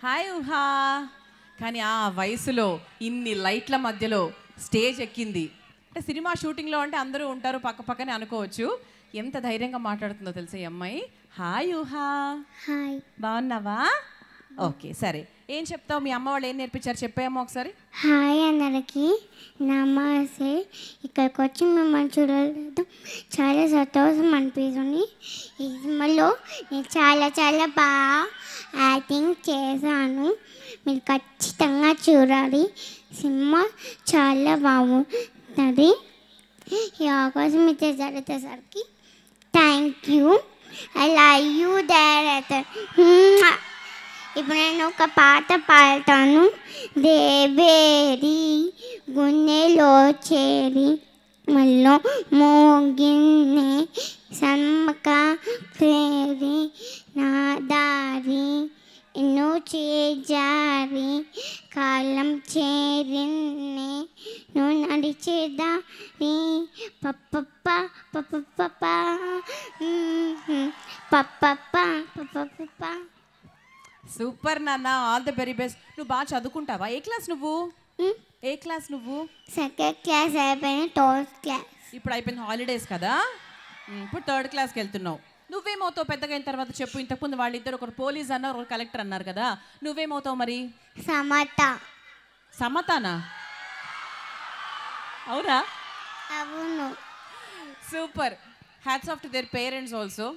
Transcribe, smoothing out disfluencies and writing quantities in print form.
Hi ఊహా. కానీ ఆ వయసులో ఇన్ని లైట్ల మధ్యలో స్టేజ్ ఎక్కింది అంటే సినిమా షూటింగ్లో అంటే అందరూ ఉంటారు పక్క పక్కనే అనుకోవచ్చు. ఎంత ధైర్యంగా మాట్లాడుతుందో తెలుసా ఈ అమ్మాయి. హాయ్ ఊహా. హాయ్. బాగున్నావా? ఓకే సరే, ఏం చెప్తావు? మీ అమ్మ వాళ్ళు ఏం నేర్పించారు చెప్పేయమ్మా ఒకసారి. హాయ్ అందరికి నమస్తే. ఇక్కడికి వచ్చి మిమ్మల్ని చూడలేదు చాలా సంతోషం అనిపిస్తుంది. ఈ సినిమాలో నేను చాలా చాలా బాగా యాక్టింగ్ చేశాను. మీరు ఖచ్చితంగా చూడాలి. సినిమా చాలా బాగుంటుంది. ఈ అవకాశం ఇచ్చే జరిగేసరికి thank you. I love you director. ఇప్పుడు నేను ఒక పాట పాడతాను. దేవేరి గుండెలో చేరి మళ్ళీ మోగిన్నే సమ్మక ప్రేరి నా దారి ఎన్నో చేజారి కాలం చేరిన్నే నువ్వు నడిచేదారి పప్పప్ప పప్పప్ప పప్పప్ప పప్పప్ప. సూపర్ నాన్న, ఆల్ ది వెరీ బెస్ట్. నువ్వు బాగా చదువుకుంటావా? ఏ క్లాస్ నువ్వు? ఏ క్లాస్ నువ్వు? సెకండ్ క్లాస్ అయిపోయిన థర్డ్ క్లాస్. ఇప్పుడు అయిపోయింది హాలిడేస్ కదా, ఇప్పుడు థర్డ్ క్లాస్కి వెళ్తున్నావు. నువ్వేమవుతావు పెద్దగా అయిన తర్వాత చెప్పు. ఇంతకుముందు వాళ్ళిద్దరు ఒకరు పోలీస్ అన్నారు, ఒకరు కలెక్టర్ అన్నారు కదా, నువ్వేమవుతావు మరి? సమత. సమతానా? అవునా? అవును. Super. Hats off to their parents also.